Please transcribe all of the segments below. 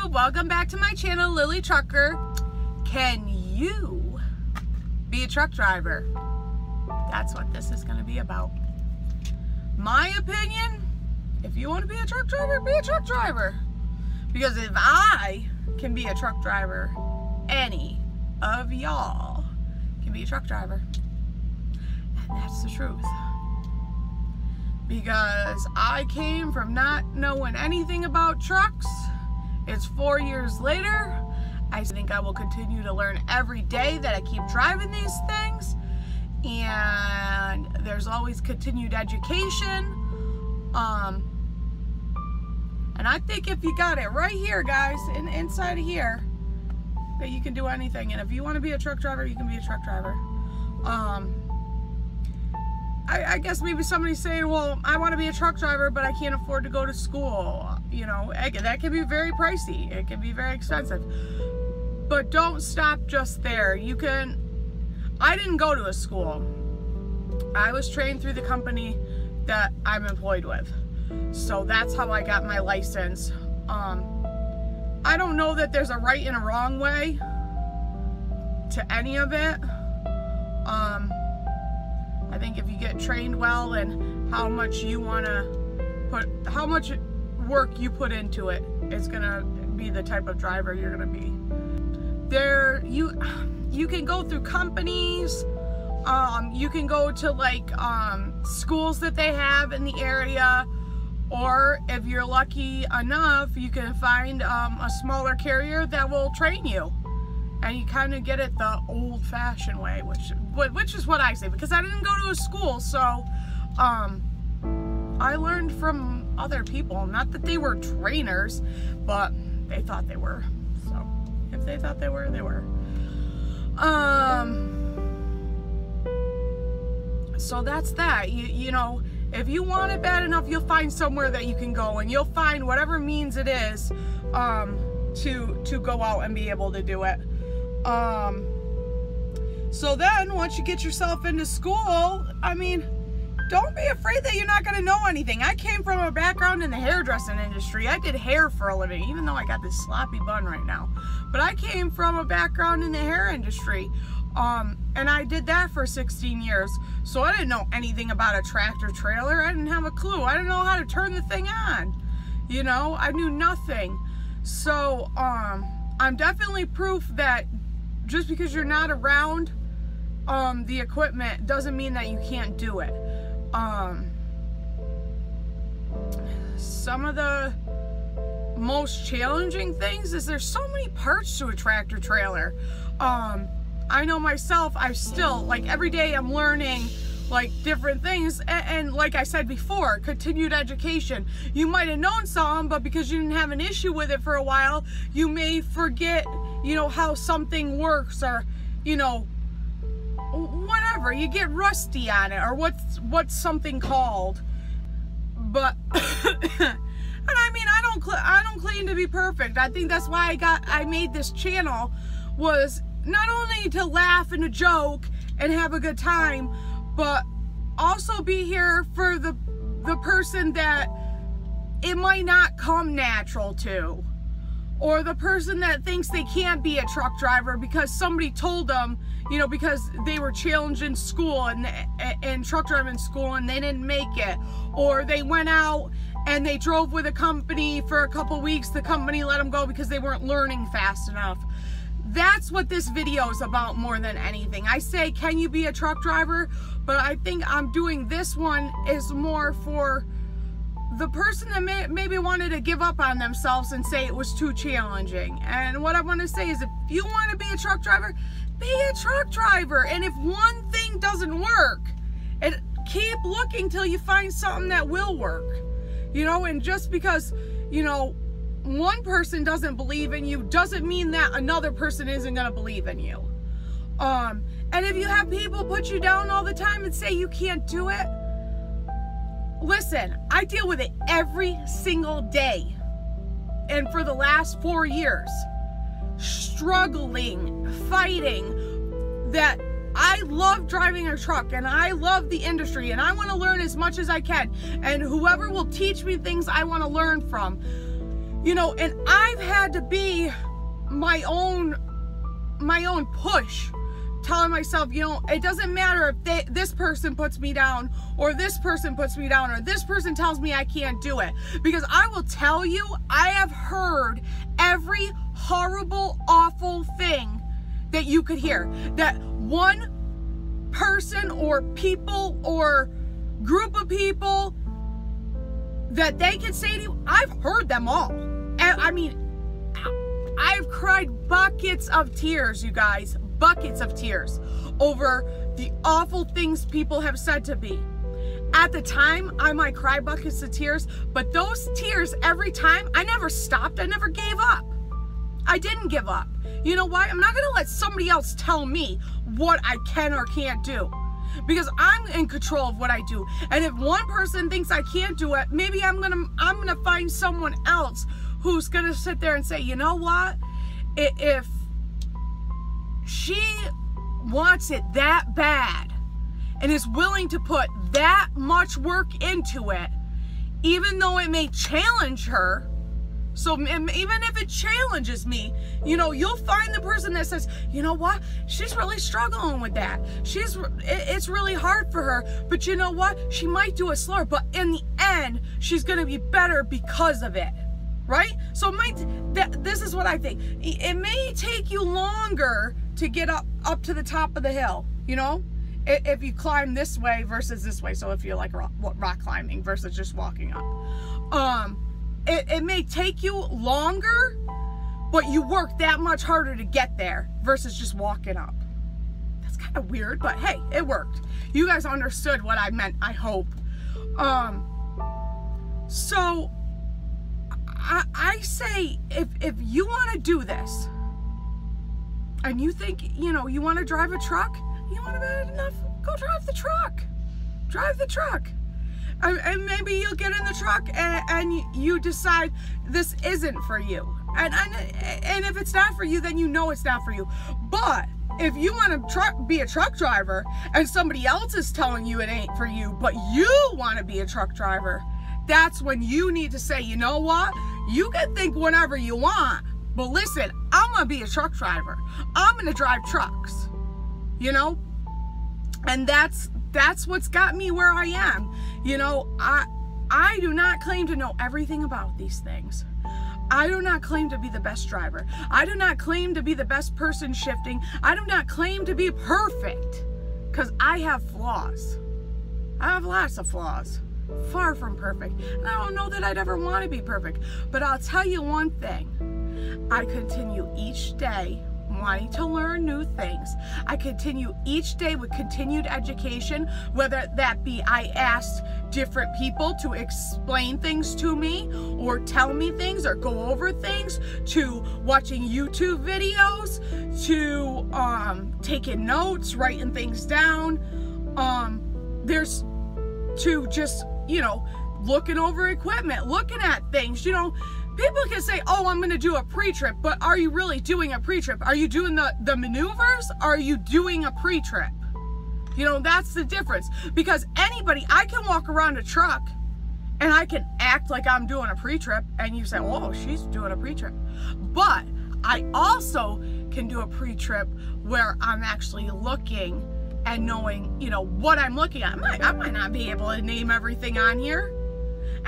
YouTube, welcome back to my channel, Lilly Trucker. Can you be a truck driver? That's what this is going to be about. My opinion, if you want to be a truck driver, be a truck driver. Because if I can be a truck driver, any of y'all can be a truck driver. And that's the truth. Because I came from not knowing anything about trucks. It's 4 years later. I think I will continue to learn every day that I keep driving these things. And there's always continued education. And I think if you got it right here, guys, inside of here, that you can do anything. And if you want to be a truck driver, you can be a truck driver. I guess maybe somebody's saying, well, I want to be a truck driver, but I can't afford to go to school. You know, that can be very pricey. It can be very expensive. But don't stop just there. You can... I didn't go to a school. I was trained through the company that I'm employed with. So that's how I got my license. I don't know that there's a right and a wrong way to any of it. I think if you get trained well and how much you want to put, how much work you put into it, it's gonna be the type of driver you're gonna be. You can go through companies, you can go to like schools that they have in the area, or if you're lucky enough, you can find a smaller carrier that will train you. And you kind of get it the old-fashioned way, which is what I say, because I didn't go to a school, so I learned from other people. Not that they were trainers, but they thought they were. So if they thought they were, they were. So that's that. You know, if you want it bad enough, you'll find somewhere that you can go, and you'll find whatever means it is to go out and be able to do it. So then once you get yourself into school, I mean, don't be afraid that you're not going to know anything. I came from a background in the hairdressing industry. I did hair for a living, even though I got this sloppy bun right now. But I came from a background in the hair industry. And I did that for 16 years. So I didn't know anything about a tractor trailer. I didn't have a clue. I didn't know how to turn the thing on. You know, I knew nothing. So, I'm definitely proof that just because you're not around the equipment doesn't mean that you can't do it. Some of the most challenging things is there's so many parts to a tractor trailer. I know myself, I still, like, every day I'm learning like different things, and like I said before, continued education. You might have known some, but because you didn't have an issue with it for a while, you may forget, you know, how something works, or, you know, whatever. You get rusty on it, or what's something called. But and I mean, I don't claim to be perfect. I think that's why I made this channel, was not only to laugh and to joke and have a good time, but also be here for the person that it might not come natural to, or the person that thinks they can't be a truck driver because somebody told them, you know, because they were challenged in school and truck driving school and they didn't make it, or they went out and they drove with a company for a couple weeks, the company let them go because they weren't learning fast enough. That's what this video is about more than anything. I say, can you be a truck driver? But I think I'm doing this one is more for the person that maybe wanted to give up on themselves and say it was too challenging. And what I want to say is, if you want to be a truck driver, be a truck driver. And if one thing doesn't work, keep looking till you find something that will work. You know, and just because, you know, one person doesn't believe in you doesn't mean that another person isn't going to believe in you. And if you have people put you down all the time and say you can't do it, listen, I deal with it every single day. And for the last 4 years, struggling, fighting, that I love driving a truck and I love the industry and I want to learn as much as I can. And whoever will teach me things I want to learn from, you know, and I've had to be my own push, telling myself, you know, it doesn't matter if this person puts me down, or this person puts me down, or this person tells me I can't do it. Because I will tell you, I have heard every horrible, awful thing that you could hear. That one person or people or group of people that they can say to you, I've heard them all. And I mean, I've cried buckets of tears, you guys, buckets of tears over the awful things people have said to me. At the time, I might cry buckets of tears, but those tears every time, I never stopped, I never gave up. I didn't give up. You know why? I'm not gonna let somebody else tell me what I can or can't do, because I'm in control of what I do. And if one person thinks I can't do it, maybe I'm gonna find someone else who's gonna sit there and say, you know what? If she wants it that bad and is willing to put that much work into it, even though it may challenge her, so even if it challenges me, you know, you'll find the person that says, you know what, she's really struggling with that. It's really hard for her, but you know what, she might do it slower, but in the end, she's gonna be better because of it, right? So this is what I think. It may take you longer to get up to the top of the hill, you know, if you climb this way versus this way. So if you're like rock climbing versus just walking up, it may take you longer, but you work that much harder to get there versus just walking up. That's kind of weird, but hey, it worked. You guys understood what I meant, I hope. So I say, if you want to do this, and you think, you know, you want to drive a truck, you want to bad enough, go drive the truck. Drive the truck. And maybe you'll get in the truck and you decide this isn't for you. And if it's not for you, then you know it's not for you. But if you want to be a truck driver and somebody else is telling you it ain't for you, but you want to be a truck driver, that's when you need to say, you know what? You can think whatever you want, but listen, I'm going to be a truck driver. I'm going to drive trucks, you know? And that's what's got me where I am. You know, I do not claim to know everything about these things. I do not claim to be the best driver. I do not claim to be the best person shifting. I do not claim to be perfect, because I have flaws. I have lots of flaws. Far from perfect. And I don't know that I'd ever want to be perfect. But I'll tell you one thing. I continue each day wanting to learn new things. I continue each day with continued education, whether that be I asked different people to explain things to me, or tell me things, or go over things, to watching YouTube videos, to taking notes, writing things down. There's to just, you know, looking over equipment, looking at things, you know. People can say, oh, I'm going to do a pre-trip, but are you really doing a pre-trip? Are you doing the maneuvers? Or are you doing a pre-trip? You know, that's the difference. Because anybody, I can walk around a truck and I can act like I'm doing a pre-trip, and you say, oh, she's doing a pre-trip. But I also can do a pre-trip where I'm actually looking and knowing, you know, what I'm looking at. I might not be able to name everything on here.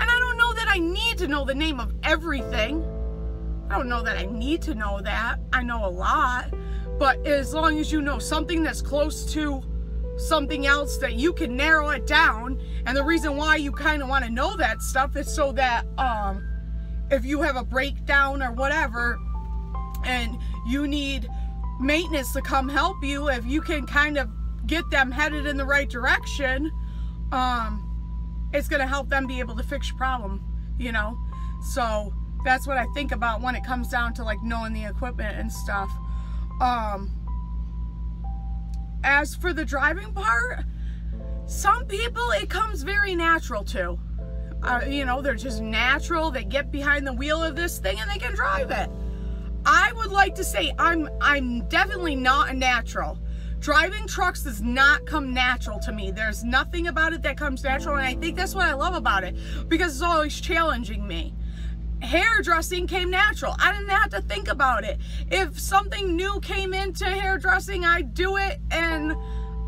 And I don't know that I need to know the name of everything. I don't know that I need to know that. I know a lot. But as long as you know something that's close to something else, that you can narrow it down. And the reason why you kind of want to know that stuff is so that if you have a breakdown or whatever, and you need maintenance to come help you, if you can kind of get them headed in the right direction, it's going to help them be able to fix your problem, you know. So that's what I think about when it comes down to like knowing the equipment and stuff. As for the driving part, some people it comes very natural to. You know, they're just natural. They get behind the wheel of this thing and they can drive it. I would like to say I'm definitely not a natural. Driving trucks does not come natural to me. There's nothing about it that comes natural, and I think that's what I love about it, because it's always challenging me. hairdressing came natural. I didn't have to think about it. If something new came into hairdressing, I'd do it and,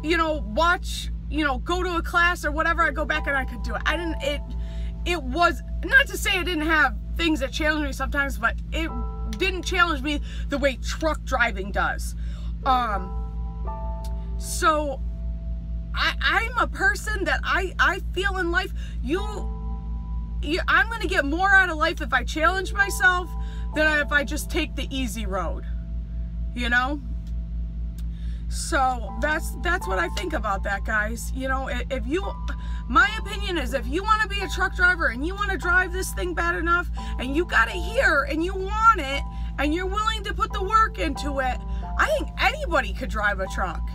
you know, watch, you know, go to a class or whatever. I'd go back and I could do it. It was, not to say I didn't have things that challenged me sometimes, but it didn't challenge me the way truck driving does. So I'm a person that I feel in life, I'm going to get more out of life if I challenge myself than if I just take the easy road, you know? So that's what I think about that, guys. You know, my opinion is, if you want to be a truck driver and you want to drive this thing bad enough and you got it here and you want it and you're willing to put the work into it, I think anybody could drive a truck.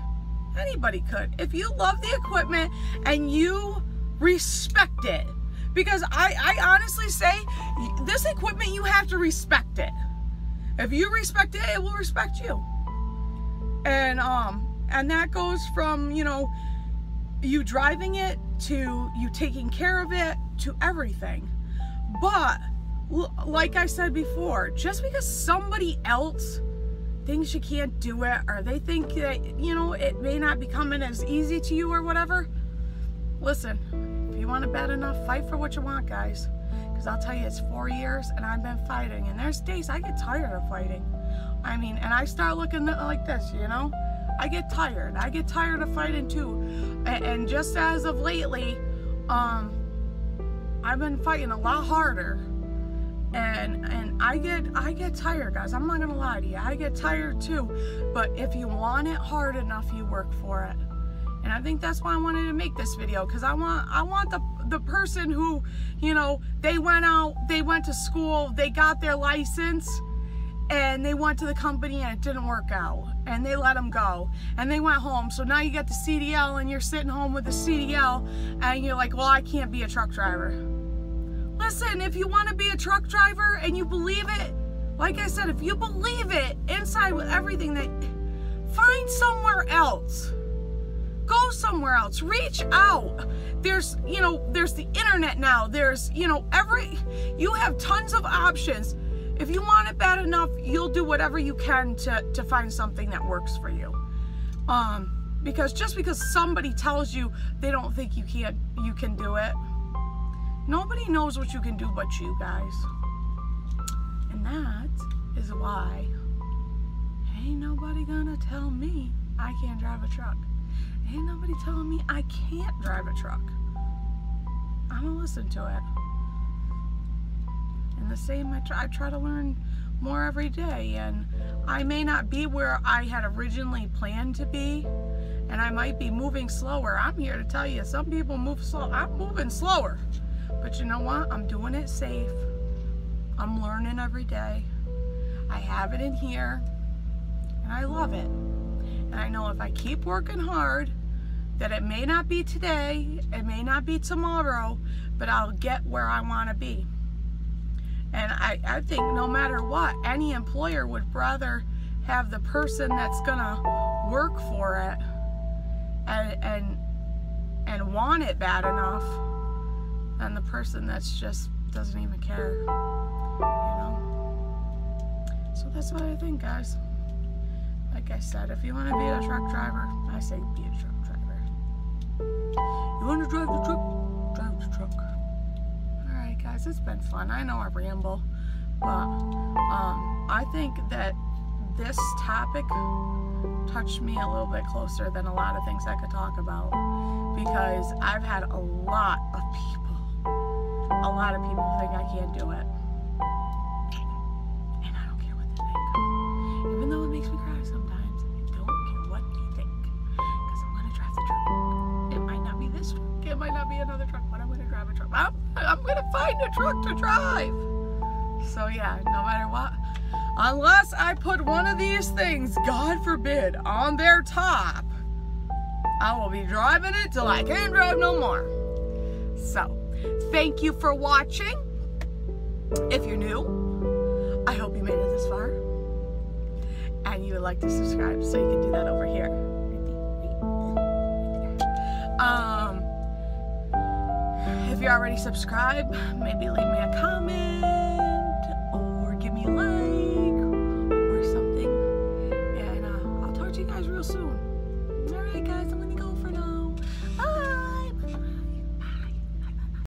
Anybody could. If you love the equipment and you respect it. Because I honestly say, this equipment, you have to respect it. If you respect it, it will respect you. And that goes from, you know, you driving it to you taking care of it to everything. But like I said before, just because somebody else thinks you can't do it, or they think that, you know, it may not be coming as easy to you or whatever, listen. If you want it bad enough, fight for what you want, guys. Because I'll tell you, it's 4 years and I've been fighting. And there's days I get tired of fighting. I mean, and I start looking like this, you know? I get tired. I get tired of fighting too. And just as of lately, I've been fighting a lot harder. And I get tired, guys. I'm not gonna lie to you. I get tired too. But if you want it hard enough, you work for it. And I think that's why I wanted to make this video, because I want the person who, you know, they went out, they went to school, they got their license, and they went to the company and it didn't work out, and they let them go, and they went home. So now you get the CDL and you're sitting home with the CDL and you're like, well, I can't be a truck driver. Listen, if you want to be a truck driver and you believe it, like I said, if you believe it inside with everything, that find somewhere else. Go somewhere else. Reach out. There's, you know, there's the internet now. There's, you know, you have tons of options. If you want it bad enough, you'll do whatever you can to find something that works for you. Because just because somebody tells you they don't think you can do it, nobody knows what you can do but you, guys. And that is why ain't nobody gonna tell me I can't drive a truck. Ain't nobody telling me I can't drive a truck. I'm gonna listen to it. And the same, I try to learn more every day, and I may not be where I had originally planned to be, and I might be moving slower. I'm here to tell you, some people move slow. I'm moving slower, but you know what? I'm doing it safe. I'm learning every day. I have it in here, and I love it. And I know if I keep working hard, that it may not be today, it may not be tomorrow, but I'll get where I want to be. And I think no matter what, any employer would rather have the person that's gonna work for it and want it bad enough than the person that's just doesn't even care, you know? So that's what I think, guys. Like I said, if you want to be a truck driver, I say be a truck driver. You want to drive the truck? Drive the truck. Alright, guys, it's been fun. I know I ramble, but I think that this topic touched me a little bit closer than a lot of things I could talk about, because I've had a lot of people think I can't do it. And I don't care what they think. Even though it makes me cry sometimes, I don't care what you think, because I'm going to drive the truck. It might not be this truck, it might not be another truck, but I'm going to drive a truck. I'm going to find a truck to drive. So yeah, no matter what, unless I put one of these things, God forbid, on their top, I will be driving it till I can't drive no more. So, thank you for watching. If you're new, I hope you made it this far. And you would like to subscribe, so you can do that over here. If you're already subscribed, maybe leave me a comment.